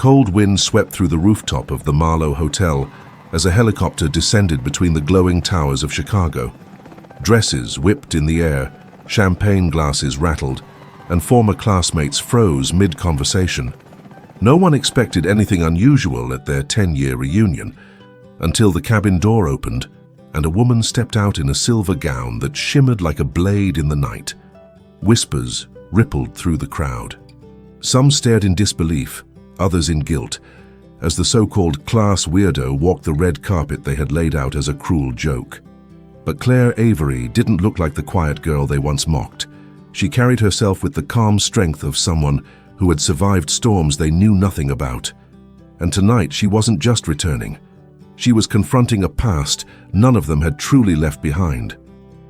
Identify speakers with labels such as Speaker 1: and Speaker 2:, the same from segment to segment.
Speaker 1: cold wind swept through the rooftop of the Marlowe Hotel as a helicopter descended between the glowing towers of Chicago. Dresses whipped in the air, champagne glasses rattled, and former classmates froze mid-conversation. No one expected anything unusual at their 10-year reunion, until the cabin door opened and a woman stepped out in a silver gown that shimmered like a blade in the night. Whispers rippled through the crowd. Some stared in disbelief, others in guilt, as the so-called class weirdo walked the red carpet they had laid out as a cruel joke. But Claire Avery didn't look like the quiet girl they once mocked. She carried herself with the calm strength of someone who had survived storms they knew nothing about. And tonight she wasn't just returning. She was confronting a past none of them had truly left behind.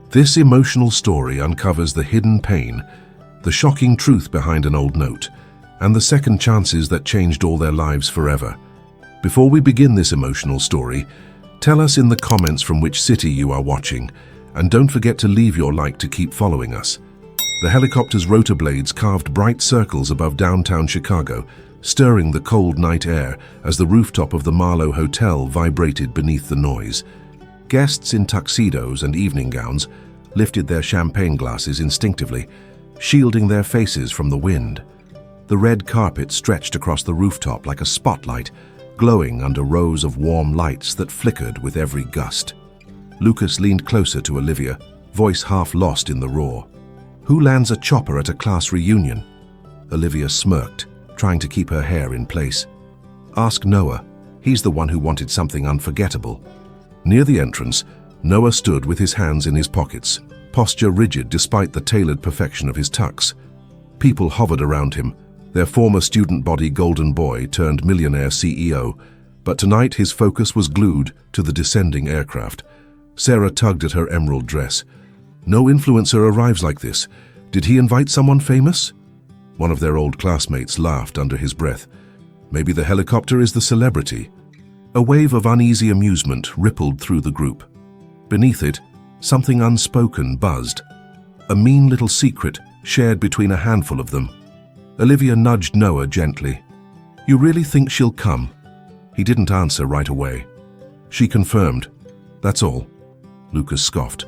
Speaker 1: This emotional story uncovers the hidden pain, the shocking truth behind an old note, and the second chances that changed all their lives forever. Before we begin this emotional story, tell us in the comments from which city you are watching, and don't forget to leave your like to keep following us. The helicopter's rotor blades carved bright circles above downtown Chicago, stirring the cold night air as the rooftop of the Marlowe Hotel vibrated beneath the noise. Guests in tuxedos and evening gowns lifted their champagne glasses instinctively, shielding their faces from the wind. The red carpet stretched across the rooftop like a spotlight, glowing under rows of warm lights that flickered with every gust. Lucas leaned closer to Olivia, voice half lost in the roar. "Who lands a chopper at a class reunion?" Olivia smirked, trying to keep her hair in place. "Ask Noah. He's the one who wanted something unforgettable." Near the entrance, Noah stood with his hands in his pockets, posture rigid despite the tailored perfection of his tux. People hovered around him, their former student body golden boy turned millionaire CEO, but tonight his focus was glued to the descending aircraft. Sarah tugged at her emerald dress. "No influencer arrives like this. Did he invite someone famous?" One of their old classmates laughed under his breath. "Maybe the helicopter is the celebrity." A wave of uneasy amusement rippled through the group. Beneath it, something unspoken buzzed. A mean little secret shared between a handful of them. Olivia nudged Noah gently. "You really think she'll come?" He didn't answer right away. She confirmed. "That's all." Lucas scoffed.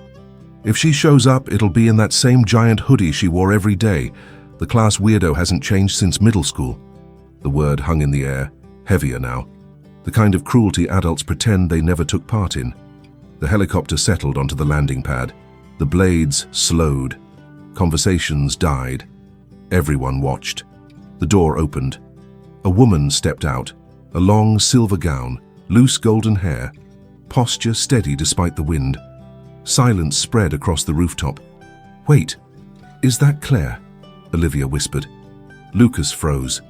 Speaker 1: "If she shows up, it'll be in that same giant hoodie she wore every day. The class weirdo hasn't changed since middle school." The word hung in the air, heavier now. The kind of cruelty adults pretend they never took part in. The helicopter settled onto the landing pad. The blades slowed. Conversations died. Everyone watched. The door opened. A woman stepped out, a long silver gown, loose golden hair, posture steady despite the wind. Silence spread across the rooftop. "Wait, is that Claire?" Olivia whispered. Lucas froze.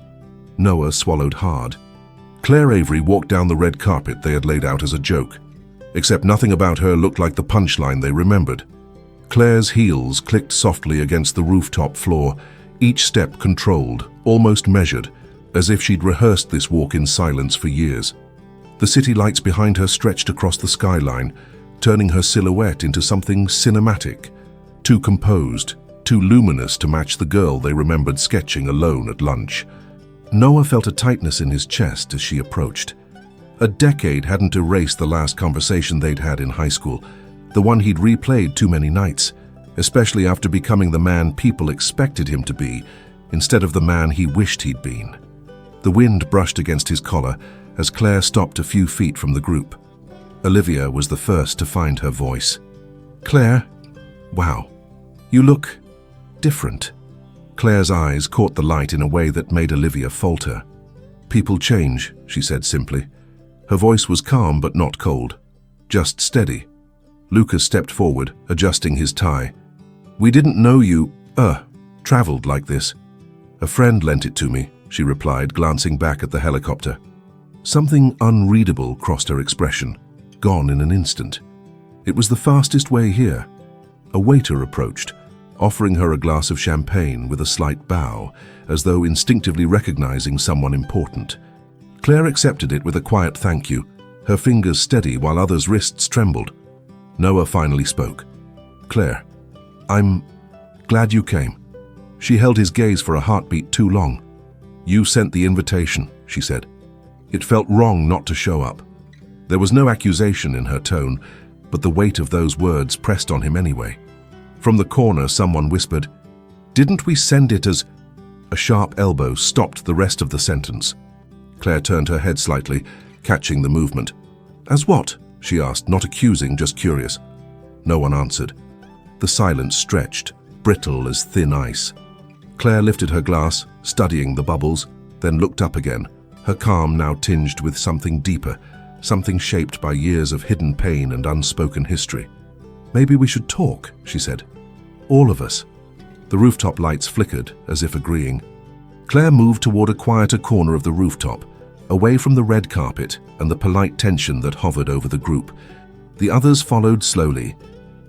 Speaker 1: Noah swallowed hard. Claire Avery walked down the red carpet they had laid out as a joke, except nothing about her looked like the punchline they remembered. Claire's heels clicked softly against the rooftop floor, each step controlled, almost measured, as if she'd rehearsed this walk in silence for years. The city lights behind her stretched across the skyline, turning her silhouette into something cinematic, too composed, too luminous to match the girl they remembered sketching alone at lunch. Noah felt a tightness in his chest as she approached. A decade hadn't erased the last conversation they'd had in high school, the one he'd replayed too many nights, especially after becoming the man people expected him to be, instead of the man he wished he'd been. The wind brushed against his collar as Claire stopped a few feet from the group. Olivia was the first to find her voice. "Claire, wow, you look different." Claire's eyes caught the light in a way that made Olivia falter. "People change," she said simply. Her voice was calm but not cold, just steady. Lucas stepped forward, adjusting his tie. "We didn't know you, traveled like this." "A friend lent it to me," she replied, glancing back at the helicopter. Something unreadable crossed her expression, gone in an instant. It was the fastest way here. A waiter approached, offering her a glass of champagne with a slight bow, as though instinctively recognizing someone important. Claire accepted it with a quiet thank you, her fingers steady while others' wrists trembled. Noah finally spoke. "Claire, I'm glad you came." She held his gaze for a heartbeat too long. "You sent the invitation," she said. It felt wrong not to show up. There was no accusation in her tone, but the weight of those words pressed on him anyway. From the corner, someone whispered, "Didn't we send it as—" A sharp elbow stopped the rest of the sentence. Claire turned her head slightly, catching the movement. "As what?" she asked, not accusing, just curious. No one answered. The silence stretched, brittle as thin ice. Claire lifted her glass, studying the bubbles, then looked up again, her calm now tinged with something deeper, something shaped by years of hidden pain and unspoken history. "Maybe we should talk," she said. "All of us." The rooftop lights flickered, as if agreeing. Claire moved toward a quieter corner of the rooftop, away from the red carpet and the polite tension that hovered over the group. The others followed slowly,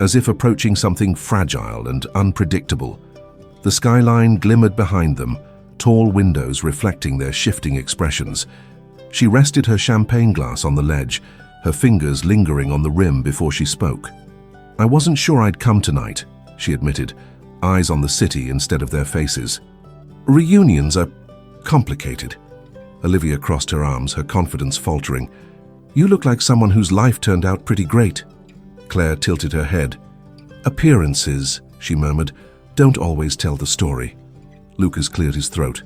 Speaker 1: as if approaching something fragile and unpredictable. The skyline glimmered behind them, tall windows reflecting their shifting expressions. She rested her champagne glass on the ledge, her fingers lingering on the rim before she spoke. "I wasn't sure I'd come tonight," she admitted, eyes on the city instead of their faces. "Reunions are complicated." Olivia crossed her arms, her confidence faltering. "You look like someone whose life turned out pretty great." Claire tilted her head. "Appearances," she murmured, "don't always tell the story." Lucas cleared his throat.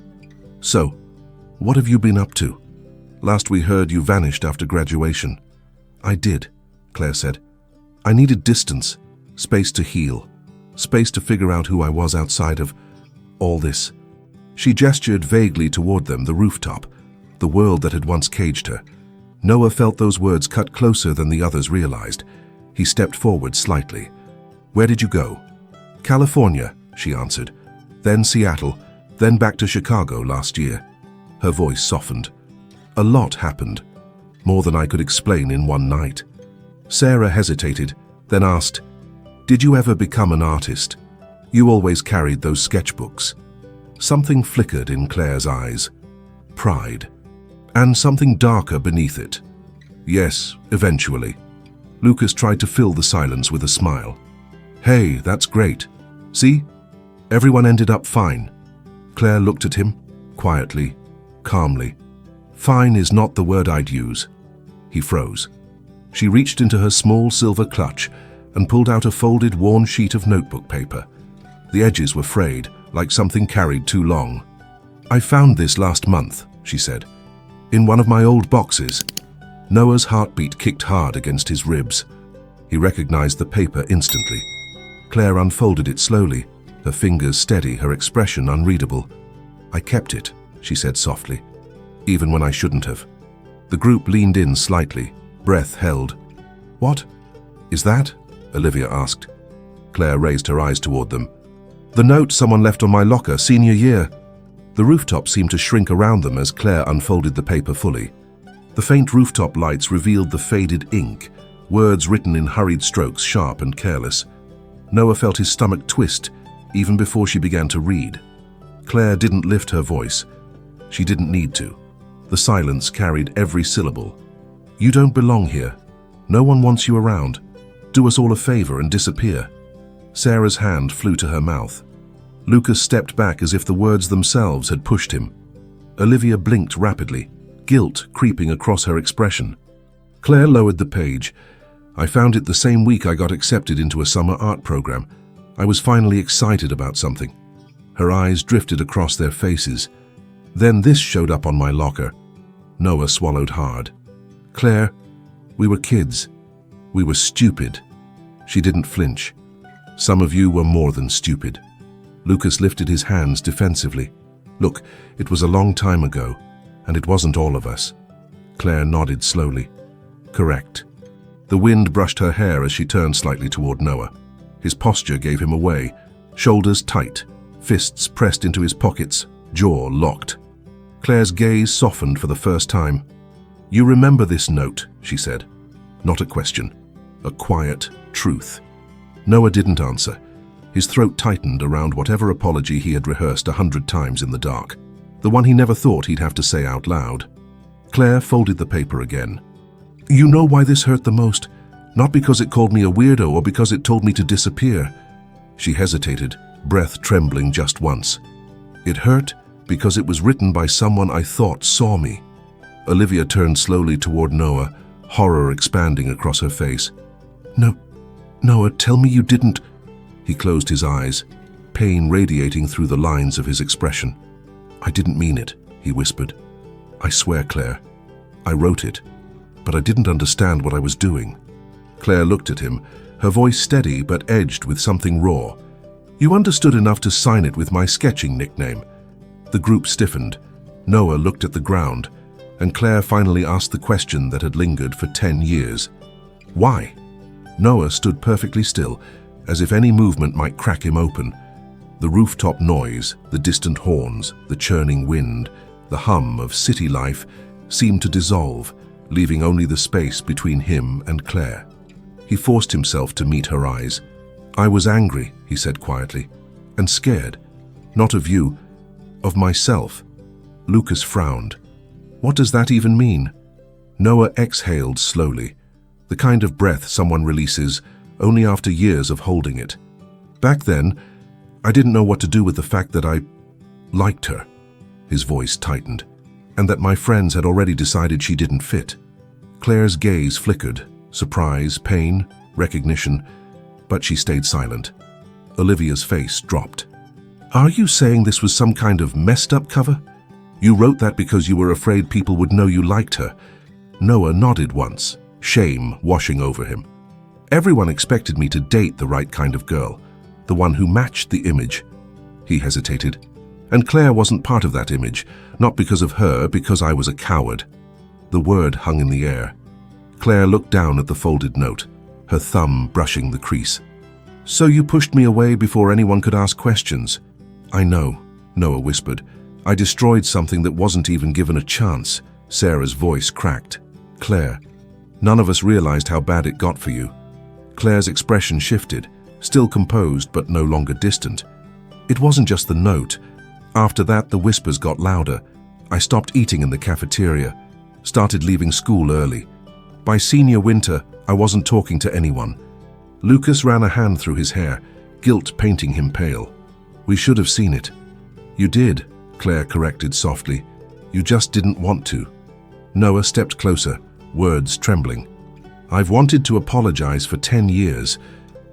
Speaker 1: "So, what have you been up to? Last we heard, you vanished after graduation." "I did," Claire said. "I needed distance, space to heal, space to figure out who I was outside of all this." She gestured vaguely toward them, the rooftop, the world that had once caged her. Noah felt those words cut closer than the others realized. He stepped forward slightly. "Where did you go?" "California," she answered. "Then Seattle, then back to Chicago last year." Her voice softened. "A lot happened, more than I could explain in one night." Sarah hesitated, then asked, "Did you ever become an artist? You always carried those sketchbooks." Something flickered in Claire's eyes. Pride. And something darker beneath it. "Yes, eventually." Lucas tried to fill the silence with a smile. "Hey, that's great. See? Everyone ended up fine." Claire looked at him, quietly, calmly. "Fine is not the word I'd use." He froze. She reached into her small silver clutch and pulled out a folded, worn sheet of notebook paper. The edges were frayed, like something carried too long. "I found this last month," she said, "in one of my old boxes." Noah's heartbeat kicked hard against his ribs. He recognized the paper instantly. Claire unfolded it slowly, her fingers steady, her expression unreadable. "I kept it," she said softly, "even when I shouldn't have." The group leaned in slightly, breath held. "What is that?" Olivia asked. Claire raised her eyes toward them. "The note someone left on my locker senior year." The rooftop seemed to shrink around them as Claire unfolded the paper fully. The faint rooftop lights revealed the faded ink, words written in hurried strokes, sharp and careless. Noah felt his stomach twist even before she began to read. Claire didn't lift her voice. She didn't need to. The silence carried every syllable. "You don't belong here. No one wants you around. Do us all a favor and disappear." Sarah's hand flew to her mouth. Lucas stepped back as if the words themselves had pushed him. Olivia blinked rapidly, guilt creeping across her expression. Claire lowered the page. "I found it the same week I got accepted into a summer art program. I was finally excited about something." Her eyes drifted across their faces. "Then this showed up on my locker." Noah swallowed hard. "Claire, we were kids. We were stupid." She didn't flinch. "Some of you were more than stupid." Lucas lifted his hands defensively. "Look, it was a long time ago, and it wasn't all of us." Claire nodded slowly. "Correct." The wind brushed her hair as she turned slightly toward Noah. His posture gave him away, shoulders tight, fists pressed into his pockets, jaw locked. Claire's gaze softened for the first time. "You remember this note," she said. Not a question, a quiet truth. Noah didn't answer. His throat tightened around whatever apology he had rehearsed 100 times in the dark, the one he never thought he'd have to say out loud. Claire folded the paper again. "You know why this hurt the most? Not because it called me a weirdo or because it told me to disappear." She hesitated, breath trembling just once. "It hurt Because it was written by someone I thought saw me. Olivia turned slowly toward Noah, horror expanding across her face. No, Noah, tell me you didn't. He closed his eyes, pain radiating through the lines of his expression. I didn't mean it, he whispered. I swear, Claire. I wrote it, but I didn't understand what I was doing. Claire looked at him, her voice steady but edged with something raw. You understood enough to sign it with my sketching nickname. The group stiffened. Noah looked at the ground, and Claire finally asked the question that had lingered for 10 years. Why? Noah stood perfectly still, as if any movement might crack him open. The rooftop noise, the distant horns, the churning wind, the hum of city life seemed to dissolve, leaving only the space between him and Claire. He forced himself to meet her eyes. I was angry, he said quietly, and scared. Not of you, of myself. Lucas frowned. What does that even mean? Noah exhaled slowly, the kind of breath someone releases only after years of holding it. Back then, I didn't know what to do with the fact that I liked her. His voice tightened, and that my friends had already decided she didn't fit. Claire's gaze flickered, surprise, pain, recognition, but she stayed silent. Olivia's face dropped. Are you saying this was some kind of messed up cover? You wrote that because you were afraid people would know you liked her. Noah nodded once, shame washing over him. Everyone expected me to date the right kind of girl, the one who matched the image. He hesitated. And Claire wasn't part of that image, not because of her, because I was a coward. The word hung in the air. Claire looked down at the folded note, her thumb brushing the crease. So you pushed me away before anyone could ask questions. I know, Noah whispered. I destroyed something that wasn't even given a chance. Sarah's voice cracked. Claire, none of us realized how bad it got for you. Claire's expression shifted, still composed but no longer distant. It wasn't just the note. After that, the whispers got louder. I stopped eating in the cafeteria, started leaving school early. By senior winter, I wasn't talking to anyone. Lucas ran a hand through his hair, guilt painting him pale. We should have seen it. You did, Claire corrected softly. You just didn't want to. Noah stepped closer, words trembling. I've wanted to apologize for 10 years,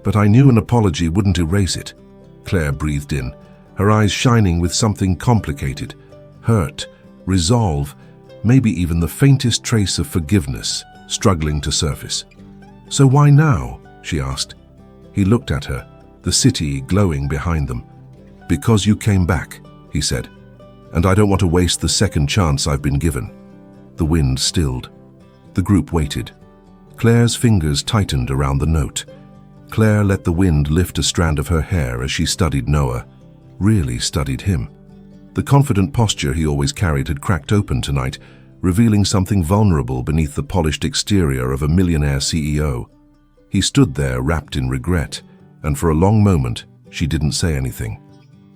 Speaker 1: but I knew an apology wouldn't erase it. Claire breathed in, her eyes shining with something complicated. Hurt, resolve, maybe even the faintest trace of forgiveness struggling to surface. So why now? She asked. He looked at her, the city glowing behind them. Because you came back, he said, and I don't want to waste the second chance I've been given. The wind stilled. The group waited. Claire's fingers tightened around the note. Claire let the wind lift a strand of her hair as she studied Noah, really studied him. The confident posture he always carried had cracked open tonight, revealing something vulnerable beneath the polished exterior of a millionaire CEO. He stood there wrapped in regret, and for a long moment, she didn't say anything.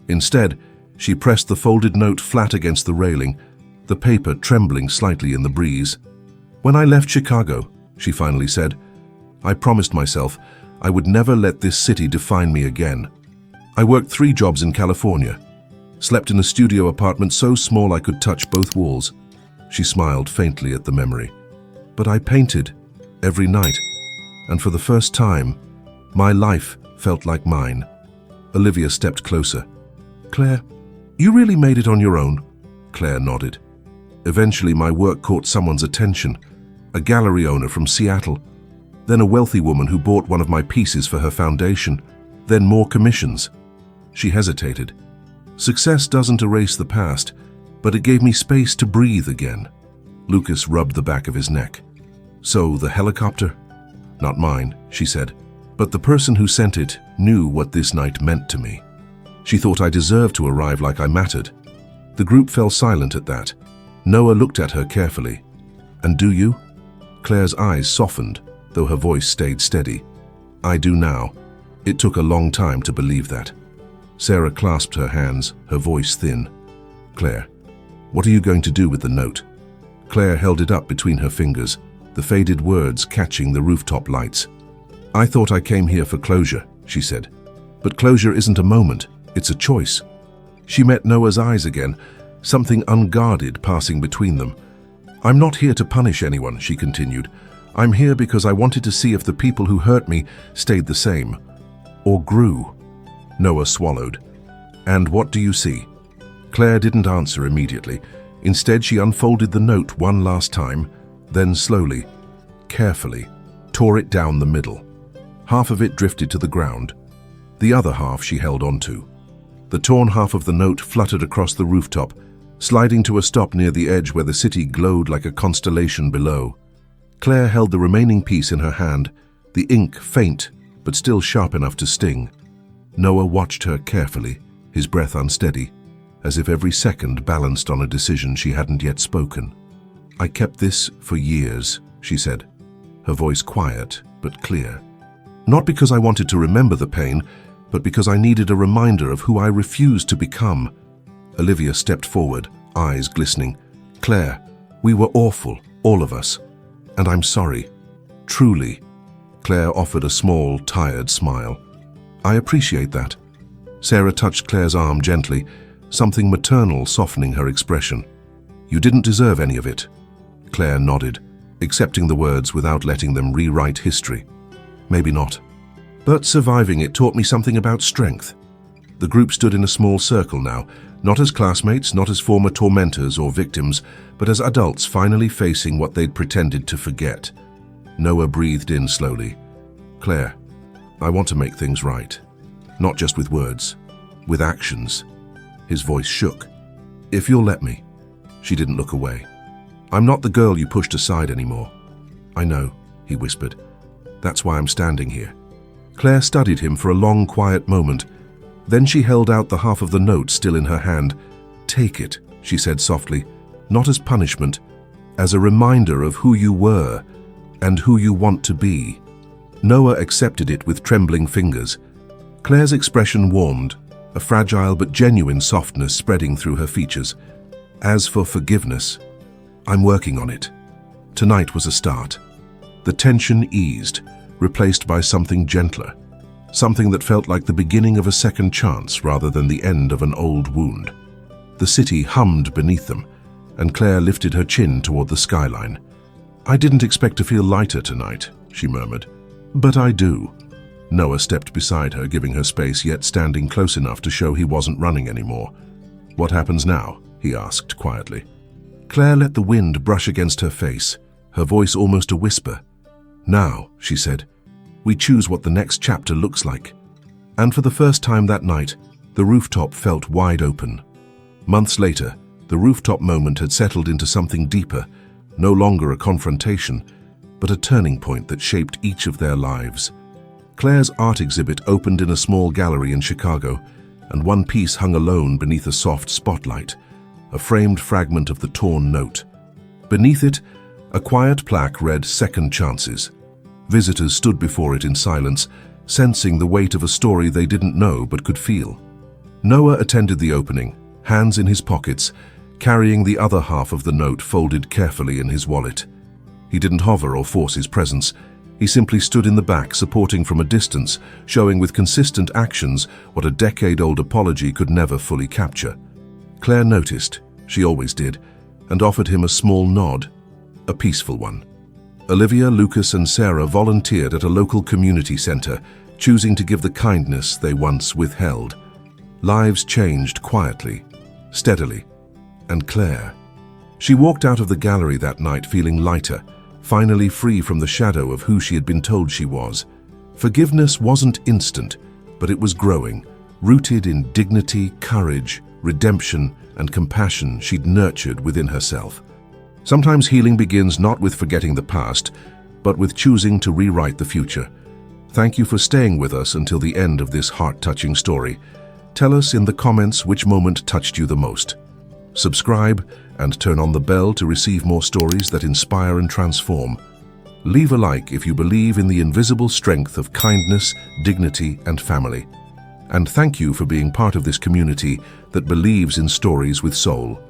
Speaker 1: Instead, she pressed the folded note flat against the railing, the paper trembling slightly in the breeze. When I left Chicago, she finally said, I promised myself I would never let this city define me again. I worked 3 jobs in California, slept in a studio apartment so small I could touch both walls. She smiled faintly at the memory. But I painted every night, and for the first time, my life felt like mine. Olivia stepped closer. Claire, you really made it on your own? Claire nodded. Eventually, my work caught someone's attention, a gallery owner from Seattle, then a wealthy woman who bought one of my pieces for her foundation, then more commissions. She hesitated. Success doesn't erase the past, but it gave me space to breathe again. Lucas rubbed the back of his neck. So, the helicopter? Not mine, she said, but the person who sent it knew what this night meant to me. She thought I deserved to arrive like I mattered. The group fell silent at that. Noah looked at her carefully. And do you? Claire's eyes softened, though her voice stayed steady. I do now. It took a long time to believe that. Sarah clasped her hands, her voice thin. Claire, what are you going to do with the note? Claire held it up between her fingers, the faded words catching the rooftop lights. I thought I came here for closure, she said. But closure isn't a moment, it's a choice. She met Noah's eyes again, something unguarded passing between them. "I'm not here to punish anyone," she continued. "I'm here because I wanted to see if the people who hurt me stayed the same. Or grew." Noah swallowed. "And what do you see?" Claire didn't answer immediately. Instead, she unfolded the note one last time, then slowly, carefully, tore it down the middle. Half of it drifted to the ground. The other half she held onto. The torn half of the note fluttered across the rooftop, sliding to a stop near the edge where the city glowed like a constellation below. Claire held the remaining piece in her hand, the ink faint but still sharp enough to sting. Noah watched her carefully, his breath unsteady, as if every second balanced on a decision she hadn't yet spoken. "I kept this for years," she said, her voice quiet but clear. "Not because I wanted to remember the pain, but because I needed a reminder of who I refused to become." Olivia stepped forward, eyes glistening. "Claire, we were awful, all of us. And I'm sorry. Truly." Claire offered a small, tired smile. "I appreciate that." Sarah touched Claire's arm gently, something maternal softening her expression. "You didn't deserve any of it." Claire nodded, accepting the words without letting them rewrite history. "Maybe not. But surviving it taught me something about strength." The group stood in a small circle now, not as classmates, not as former tormentors or victims, but as adults finally facing what they'd pretended to forget. Noah breathed in slowly. "Claire, I want to make things right. Not just with words, with actions." His voice shook. "If you'll let me." She didn't look away. "I'm not the girl you pushed aside anymore." "I know," he whispered. "That's why I'm standing here." Claire studied him for a long, quiet moment. Then she held out the half of the note still in her hand. "Take it," she said softly, "not as punishment, as a reminder of who you were and who you want to be." Noah accepted it with trembling fingers. Claire's expression warmed, a fragile but genuine softness spreading through her features. "As for forgiveness, I'm working on it." Tonight was a start. The tension eased, replaced by something gentler, something that felt like the beginning of a second chance rather than the end of an old wound. The city hummed beneath them, and Claire lifted her chin toward the skyline. "I didn't expect to feel lighter tonight," she murmured. "But I do." Noah stepped beside her, giving her space, yet standing close enough to show he wasn't running anymore. "What happens now?" he asked quietly. Claire let the wind brush against her face, her voice almost a whisper. "Now," she said, "we choose what the next chapter looks like." And for the first time that night, the rooftop felt wide open. Months later, the rooftop moment had settled into something deeper, no longer a confrontation, but a turning point that shaped each of their lives. Claire's art exhibit opened in a small gallery in Chicago, and one piece hung alone beneath a soft spotlight, a framed fragment of the torn note. Beneath it, a quiet plaque read "Second Chances." Visitors stood before it in silence, sensing the weight of a story they didn't know but could feel. Noah attended the opening, hands in his pockets, carrying the other half of the note folded carefully in his wallet. He didn't hover or force his presence. He simply stood in the back, supporting from a distance, showing with consistent actions what a decade-old apology could never fully capture. Claire noticed, she always did, and offered him a small nod, a peaceful one. Olivia, Lucas, and Sarah volunteered at a local community center, choosing to give the kindness they once withheld. Lives changed quietly, steadily, and Claire. She walked out of the gallery that night feeling lighter, finally free from the shadow of who she had been told she was. Forgiveness wasn't instant, but it was growing, rooted in dignity, courage, redemption, and compassion she'd nurtured within herself. Sometimes healing begins not with forgetting the past, but with choosing to rewrite the future. Thank you for staying with us until the end of this heart-touching story. Tell us in the comments which moment touched you the most. Subscribe and turn on the bell to receive more stories that inspire and transform. Leave a like if you believe in the invisible strength of kindness, dignity, and family. And thank you for being part of this community that believes in stories with soul.